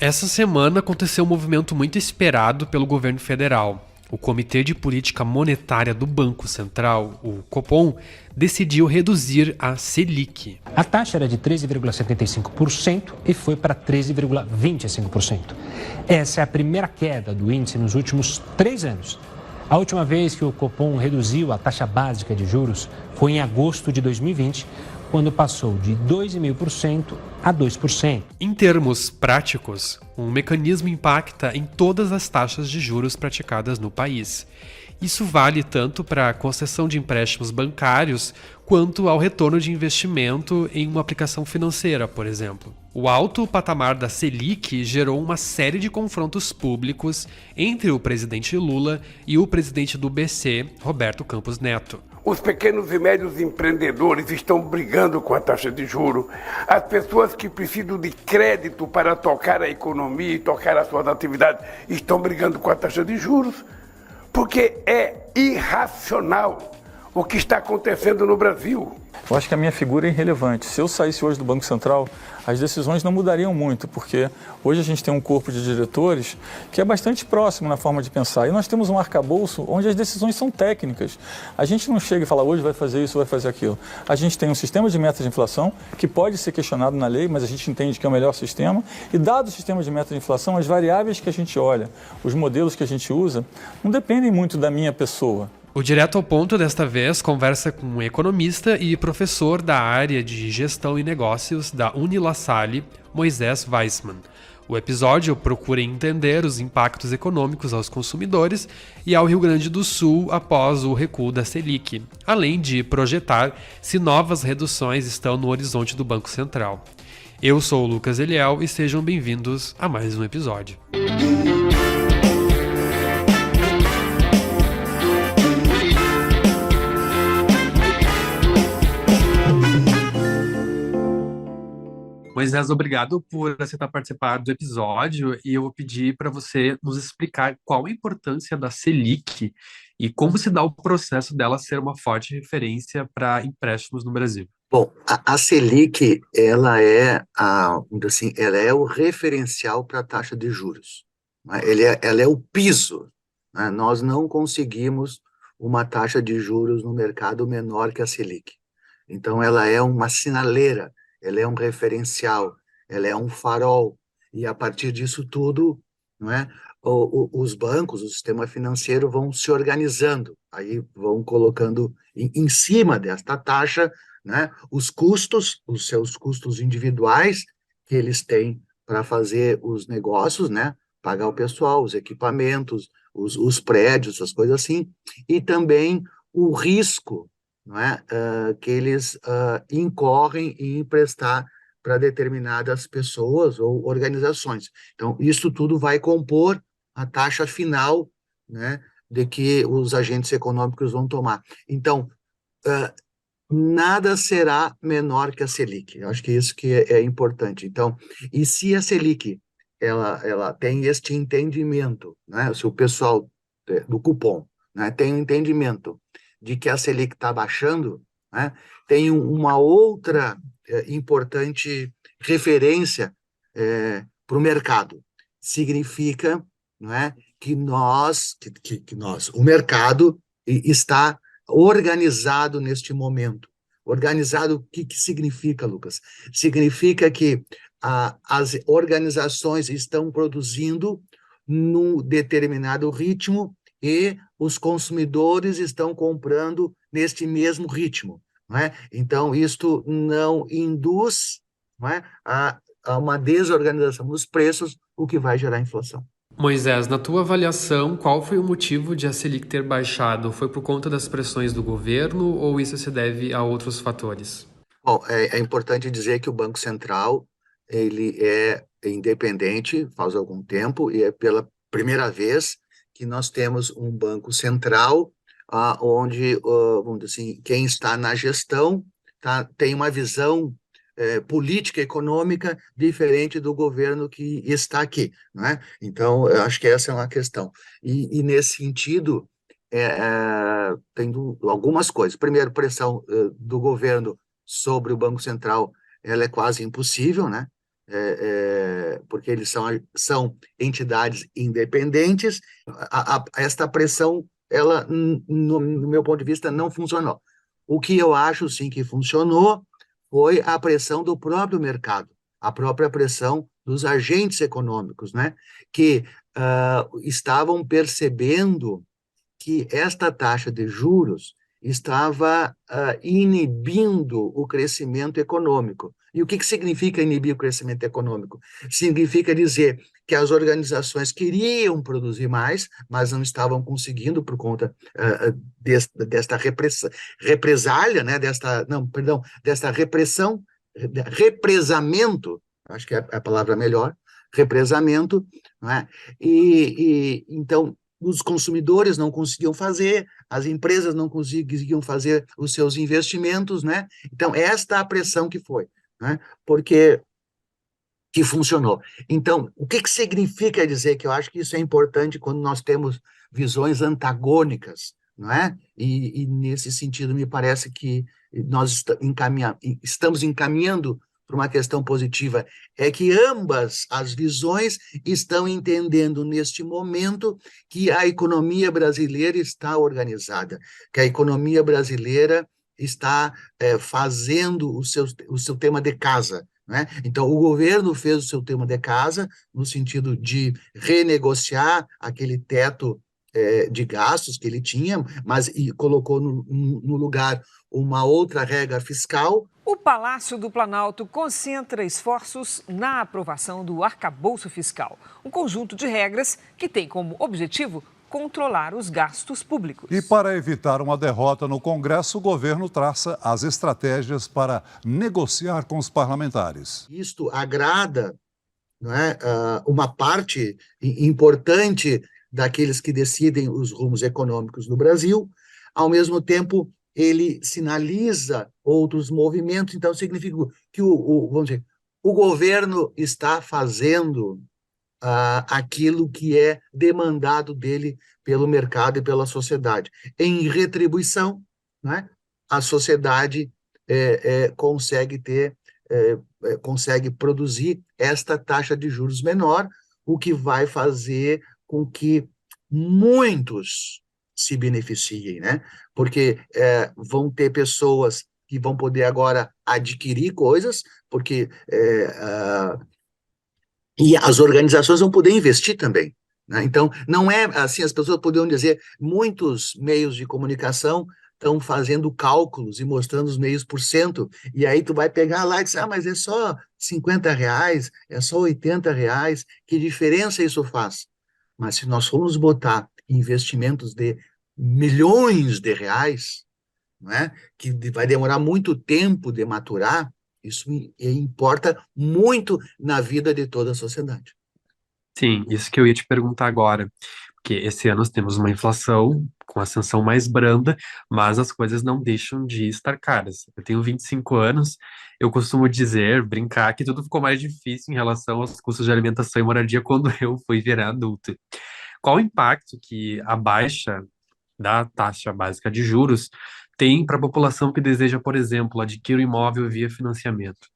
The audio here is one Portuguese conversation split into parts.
Essa semana aconteceu um movimento muito esperado pelo governo federal. O Comitê de Política Monetária do Banco Central, o Copom, decidiu reduzir a Selic. A taxa era de 13,75% e foi para 13,25%. Essa é a primeira queda do índice nos últimos 3 anos. A última vez que o Copom reduziu a taxa básica de juros foi em agosto de 2020, quando passou de 2,5% a 2%. Em termos práticos, um mecanismo impacta em todas as taxas de juros praticadas no país. Isso vale tanto para a concessão de empréstimos bancários quanto ao retorno de investimento em uma aplicação financeira, por exemplo. O alto patamar da Selic gerou uma série de confrontos públicos entre o presidente Lula e o presidente do BC, Roberto Campos Neto. Os pequenos e médios empreendedores estão brigando com a taxa de juros. As pessoas que precisam de crédito para tocar a economia e tocar as suas atividades estão brigando com a taxa de juros, porque é irracional o que está acontecendo no Brasil. Eu acho que a minha figura é irrelevante. Se eu saísse hoje do Banco Central, as decisões não mudariam muito, porque hoje a gente tem um corpo de diretores que é bastante próximo na forma de pensar. E nós temos um arcabouço onde as decisões são técnicas. A gente não chega e fala, hoje vai fazer isso, vai fazer aquilo. A gente tem um sistema de metas de inflação que pode ser questionado na lei, mas a gente entende que é o melhor sistema. E dado o sistema de metas de inflação, as variáveis que a gente olha, os modelos que a gente usa, não dependem muito da minha pessoa. O Direto ao Ponto, desta vez, conversa com um economista e professor da área de Gestão e Negócios da UniLaSalle, Moisés Weissmann. O episódio procura entender os impactos econômicos aos consumidores e ao Rio Grande do Sul após o recuo da Selic, além de projetar se novas reduções estão no horizonte do Banco Central. Eu sou o Lucas Eliel e sejam bem-vindos a mais um episódio. Moisés, obrigado por aceitar participar do episódio e eu vou pedir para você nos explicar qual a importância da Selic e como se dá o processo dela ser uma forte referência para empréstimos no Brasil. Bom, a Selic, ela é o referencial para a taxa de juros, né? Ela é o piso, né? Nós não conseguimos uma taxa de juros no mercado menor que a Selic. Então, ela é uma sinaleira, ela é um referencial, ela é um farol, e a partir disso tudo, não é, os bancos, o sistema financeiro vão se organizando, aí vão colocando em cima desta taxa, né, os seus custos individuais que eles têm para fazer os negócios, né, pagar o pessoal, os equipamentos, os prédios, as coisas assim, e também o risco, não é, que eles incorrem em emprestar para determinadas pessoas ou organizações. Então, isso tudo vai compor a taxa final, né, de que os agentes econômicos vão tomar. Então, nada será menor que a Selic. Eu acho que isso que é importante. Então, e se a Selic ela tem este entendimento, né, se o pessoal do cupom, né, tem um entendimento de que a Selic está baixando, né, tem uma outra importante referência para o mercado. Significa, não é, que o mercado está organizado neste momento. Organizado, o que significa, Lucas? Significa que as organizações estão produzindo num determinado ritmo e os consumidores estão comprando neste mesmo ritmo, não é? Então, isto não induz, não é, a uma desorganização dos preços, o que vai gerar inflação. Moisés, na tua avaliação, qual foi o motivo de a Selic ter baixado? Foi por conta das pressões do governo ou isso se deve a outros fatores? Bom, é importante dizer que o Banco Central ele é independente faz algum tempo e é pela primeira vez que nós temos um banco central onde, vamos dizer assim, quem está na gestão tem uma visão política econômica diferente do governo que está aqui, não é? Então, eu acho que essa é uma questão. E nesse sentido, tem algumas coisas. Primeiro, pressão do governo sobre o Banco Central, ela é quase impossível, né? porque eles são entidades independentes, esta pressão, ela, no meu ponto de vista, não funcionou. O que eu acho, sim, que funcionou foi a pressão do próprio mercado, a própria pressão dos agentes econômicos, né, que estavam percebendo que esta taxa de juros estava inibindo o crescimento econômico. E o que significa inibir o crescimento econômico? Significa dizer que as organizações queriam produzir mais, mas não estavam conseguindo por conta desta represália, né? Desta repressão, represamento, acho que é a palavra melhor, represamento, não é? Então, os consumidores não conseguiam fazer, as empresas não conseguiam fazer os seus investimentos, né? Então, esta é a pressão que foi, né? Porque que funcionou. Então, o que significa dizer que eu acho que isso é importante quando nós temos visões antagônicas, não é? E nesse sentido, me parece que nós estamos encaminhando para uma questão positiva, é que ambas as visões estão entendendo neste momento que a economia brasileira está organizada, que a economia brasileira está fazendo o seu tema de casa, né? Então, o governo fez o seu tema de casa, no sentido de renegociar aquele teto de gastos que ele tinha, mas colocou no lugar uma outra regra fiscal. O Palácio do Planalto concentra esforços na aprovação do arcabouço fiscal, um conjunto de regras que tem como objetivo controlar os gastos públicos. E para evitar uma derrota no Congresso, o governo traça as estratégias para negociar com os parlamentares. Isto agrada, não é, uma parte importante daqueles que decidem os rumos econômicos do Brasil, ao mesmo tempo ele sinaliza outros movimentos, então significa que vamos dizer, o governo está fazendo aquilo que é demandado dele pelo mercado e pela sociedade. Em retribuição, né, a sociedade consegue produzir esta taxa de juros menor, o que vai fazer com que muitos se beneficiem, né? Porque vão ter pessoas que vão poder agora adquirir coisas, porque e as organizações vão poder investir também, né? Então, não é assim, as pessoas poderiam dizer, muitos meios de comunicação estão fazendo cálculos e mostrando os meios por cento, e aí tu vai pegar lá e dizer, mas é só R$50, é só R$80, que diferença isso faz? Mas se nós formos botar investimentos de milhões de reais, não é? Que vai demorar muito tempo de maturar, isso importa muito na vida de toda a sociedade. Sim, isso que eu ia te perguntar agora. Porque esse ano nós temos uma inflação com ascensão mais branda, mas as coisas não deixam de estar caras. Eu tenho 25 anos, eu costumo dizer, brincar, que tudo ficou mais difícil em relação aos custos de alimentação e moradia quando eu fui virar adulto. Qual o impacto que a baixa da taxa básica de juros tem para a população que deseja, por exemplo, adquirir um imóvel via financiamento?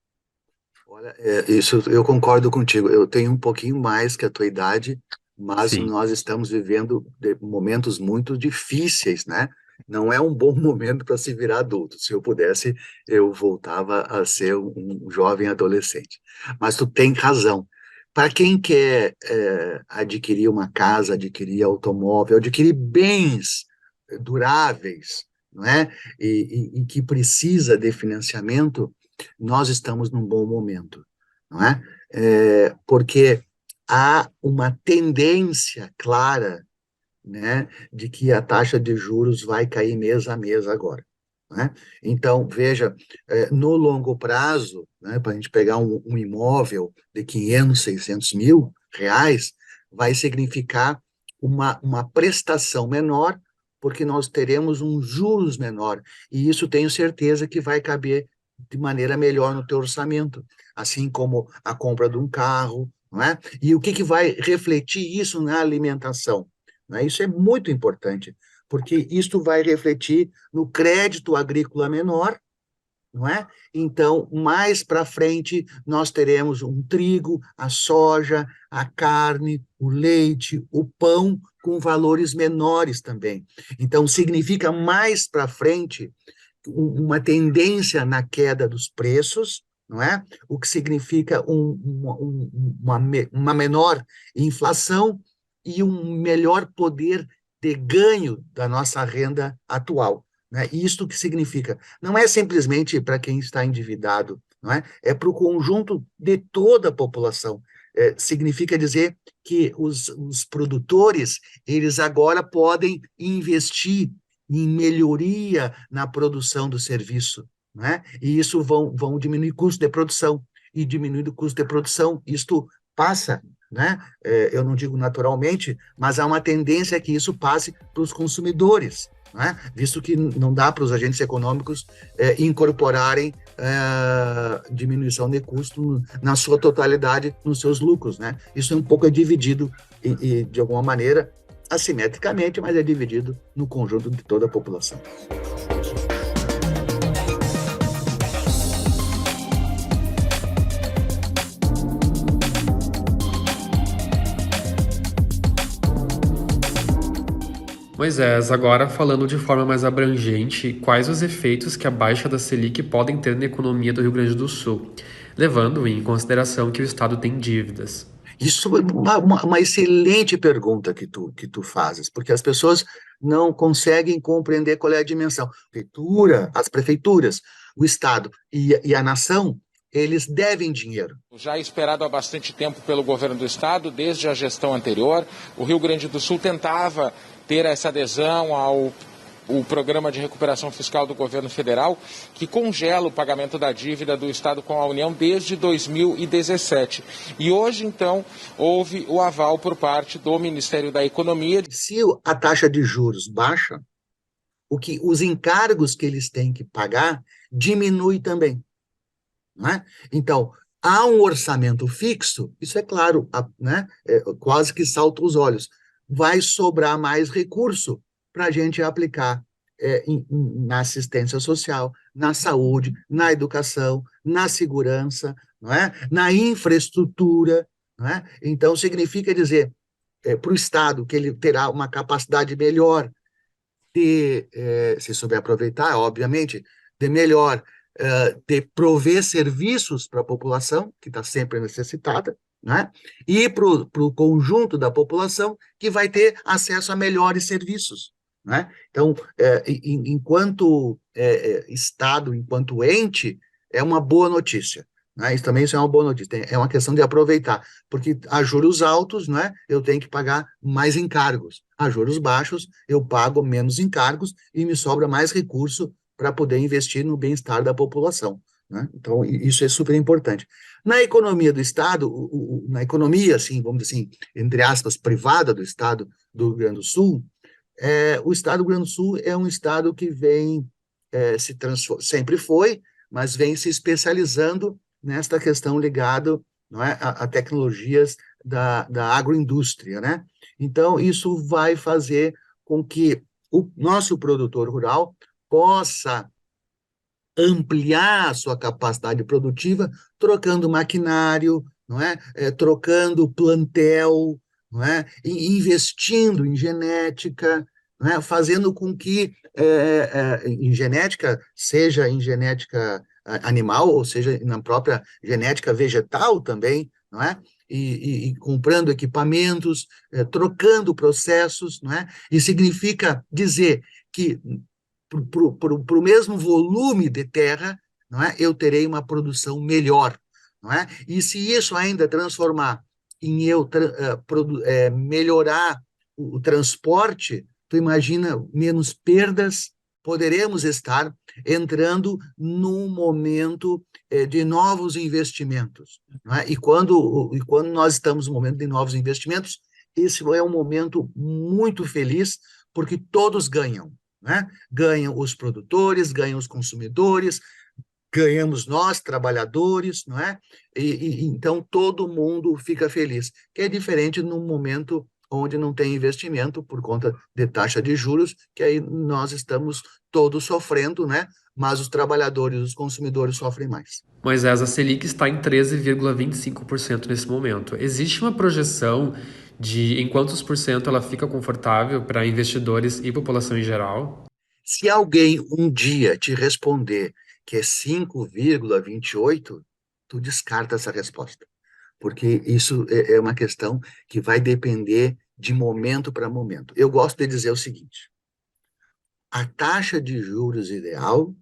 Olha, isso eu concordo contigo. Eu tenho um pouquinho mais que a tua idade, mas Sim. nós estamos vivendo momentos muito difíceis, né? Não é um bom momento para se virar adulto. Se eu pudesse, eu voltava a ser um jovem adolescente. Mas tu tem razão. Para quem quer adquirir uma casa, adquirir automóvel, adquirir bens duráveis, não é? E que precisa de financiamento, nós estamos num bom momento, não é? Porque há uma tendência clara, né, de que a taxa de juros vai cair mês a mês agora, né? Então, veja, no longo prazo, né, para a gente pegar um imóvel de 500, 600 mil reais, vai significar uma prestação menor, porque nós teremos um juros menor, e isso tenho certeza que vai caber de maneira melhor no teu orçamento, assim como a compra de um carro, não é? E o que vai refletir isso na alimentação? Né? Isso é muito importante, porque isto vai refletir no crédito agrícola menor, não é? Então, mais para frente, nós teremos um trigo, a soja, a carne, o leite, o pão, com valores menores também. Então, significa mais para frente uma tendência na queda dos preços, não é? O que significa uma menor inflação e um melhor poder de ganho da nossa renda atual. Né? Isto que significa, não é simplesmente para quem está endividado, não é? É para o conjunto de toda a população. Significa dizer que os produtores, eles agora podem investir em melhoria na produção do serviço, né? E isso vão diminuir o custo de produção, e diminuindo o custo de produção, isto passa, né? Eu não digo naturalmente, mas há uma tendência que isso passe para os consumidores, né? Visto que não dá para os agentes econômicos incorporarem diminuição de custo na sua totalidade nos seus lucros, né? Isso um pouco é dividido de alguma maneira assimetricamente, mas é dividido no conjunto de toda a população. Moisés, agora falando de forma mais abrangente, quais os efeitos que a baixa da Selic podem ter na economia do Rio Grande do Sul, levando em consideração que o Estado tem dívidas? Isso é uma excelente pergunta que tu fazes, porque as pessoas não conseguem compreender qual é a dimensão. As prefeituras, o Estado e a nação, eles devem dinheiro. Já esperado há bastante tempo pelo governo do Estado, desde a gestão anterior, o Rio Grande do Sul tentava ter essa adesão ao programa de recuperação fiscal do governo federal, que congela o pagamento da dívida do Estado com a União desde 2017. E hoje, então, houve o aval por parte do Ministério da Economia. Se a taxa de juros baixa, os encargos que eles têm que pagar diminui também. Não é? Então, há um orçamento fixo, isso é claro, né? Quase que salta os olhos. Vai sobrar mais recurso para a gente aplicar na assistência social, na saúde, na educação, na segurança, não é? Na infraestrutura. Não é? Então, significa dizer para o Estado que ele terá uma capacidade melhor de, se souber aproveitar, obviamente, de prover serviços para a população, que está sempre necessitada, né? E para o conjunto da população, que vai ter acesso a melhores serviços. Né? Então, enquanto Estado, enquanto ente, é uma boa notícia. Né? Isso é uma boa notícia, é uma questão de aproveitar, porque a juros altos, né, eu tenho que pagar mais encargos, a juros baixos eu pago menos encargos e me sobra mais recurso para poder investir no bem-estar da população. Né? Então, isso é super importante. Na economia do Estado, na economia, assim, vamos dizer assim, entre aspas, privada do Estado do Rio Grande do Sul, o Estado do Rio Grande do Sul é um Estado que vem se transformando, sempre foi, mas vem se especializando nesta questão ligada, não é, a tecnologias da agroindústria, né? Então, isso vai fazer com que o nosso produtor rural possa ampliar a sua capacidade produtiva, trocando maquinário, não é? Trocando plantel, não é? Investindo em genética, não é? Fazendo com que em genética, seja em genética animal, ou seja, na própria genética vegetal também, não é? E comprando equipamentos, trocando processos, não é? E significa dizer que para o mesmo volume de terra, não é? Eu terei uma produção melhor. Não é? E se isso ainda transformar em melhorar o transporte, tu imagina menos perdas, poderemos estar entrando num momento de novos investimentos. Não é? E quando nós estamos no momento de novos investimentos, esse é um momento muito feliz, porque todos ganham. Né? Ganham os produtores, ganham os consumidores, ganhamos nós, trabalhadores, não é? E então todo mundo fica feliz, que é diferente num momento onde não tem investimento por conta de taxa de juros, que aí nós estamos todos sofrendo, né? Mas os trabalhadores, os consumidores sofrem mais. Moisés, a Selic está em 13,25% nesse momento. Existe uma projeção de em quantos por cento ela fica confortável para investidores e população em geral? Se alguém um dia te responder que é 5,28, tu descarta essa resposta. Porque isso é uma questão que vai depender de momento para momento. Eu gosto de dizer o seguinte: a taxa de juros ideal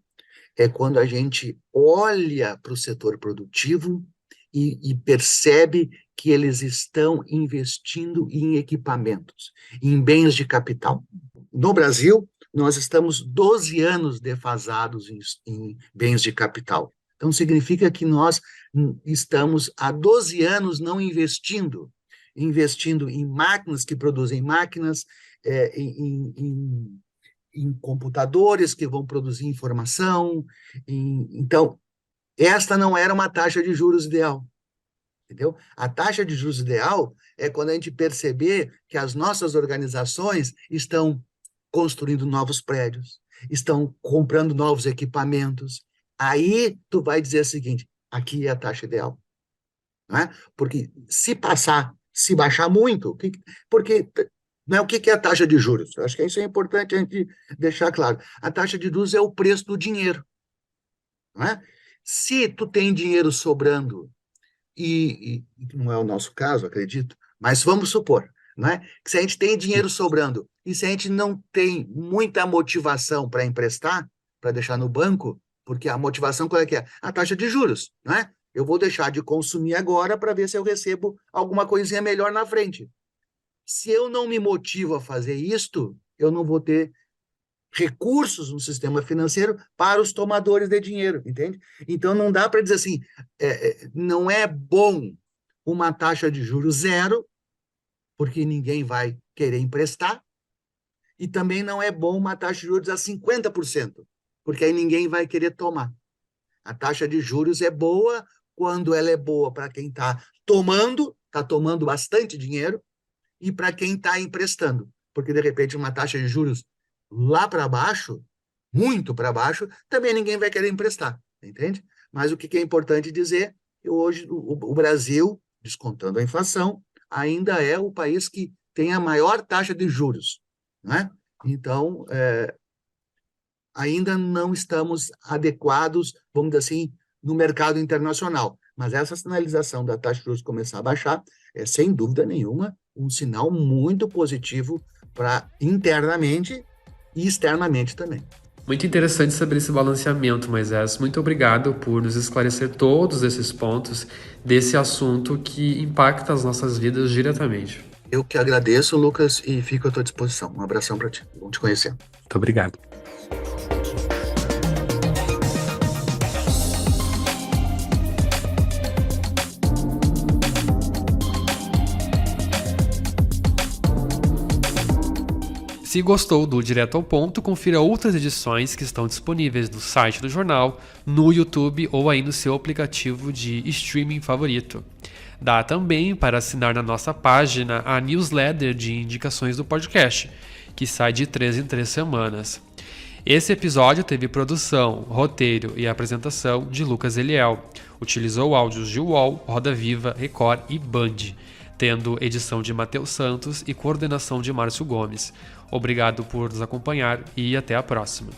é quando a gente olha para o setor produtivo e percebe que eles estão investindo em equipamentos, em bens de capital. No Brasil, nós estamos 12 anos defasados em bens de capital. Então, significa que nós estamos há 12 anos não investindo em máquinas que produzem máquinas, em computadores que vão produzir informação. Então, esta não era uma taxa de juros ideal, entendeu? A taxa de juros ideal é quando a gente perceber que as nossas organizações estão construindo novos prédios, estão comprando novos equipamentos. Aí tu vai dizer o seguinte: aqui é a taxa ideal, né? Porque se baixar muito, porque o que é a taxa de juros? Eu acho que isso é importante a gente deixar claro. A taxa de juros é o preço do dinheiro, né? Se tu tem dinheiro sobrando, e não é o nosso caso, acredito, mas vamos supor, né, que se a gente tem dinheiro sobrando e se a gente não tem muita motivação para emprestar, para deixar no banco, porque a motivação qual é que é? A taxa de juros, né? Eu vou deixar de consumir agora para ver se eu recebo alguma coisinha melhor na frente. Se eu não me motivo a fazer isto, eu não vou ter recursos no sistema financeiro para os tomadores de dinheiro, entende? Então, não dá para dizer assim, não é bom uma taxa de juros zero, porque ninguém vai querer emprestar, e também não é bom uma taxa de juros a 50%, porque aí ninguém vai querer tomar. A taxa de juros é boa quando ela é boa para quem está tomando bastante dinheiro, e para quem está emprestando, porque de repente uma taxa de juros lá para baixo, muito para baixo, também ninguém vai querer emprestar, entende? Mas o que é importante dizer, que hoje o Brasil, descontando a inflação, ainda é o país que tem a maior taxa de juros, né? Então, ainda não estamos adequados, vamos dizer assim, no mercado internacional. Mas essa sinalização da taxa de juros começar a baixar é, sem dúvida nenhuma, um sinal muito positivo para internamente e externamente também. Muito interessante saber esse balanceamento, Moisés. Muito obrigado por nos esclarecer todos esses pontos desse assunto que impacta as nossas vidas diretamente. Eu que agradeço, Lucas, e fico à tua disposição. Um abração para ti. Bom te conhecer. Muito obrigado. Se gostou do Direto ao Ponto, confira outras edições que estão disponíveis no site do jornal, no YouTube ou aí no seu aplicativo de streaming favorito. Dá também para assinar na nossa página a newsletter de indicações do podcast, que sai de 3 em 3 semanas. Esse episódio teve produção, roteiro e apresentação de Lucas Eliel. Utilizou áudios de UOL, Roda Viva, Record e Band, tendo edição de Matheus Santos e coordenação de Márcio Gomes. Obrigado por nos acompanhar e até a próxima.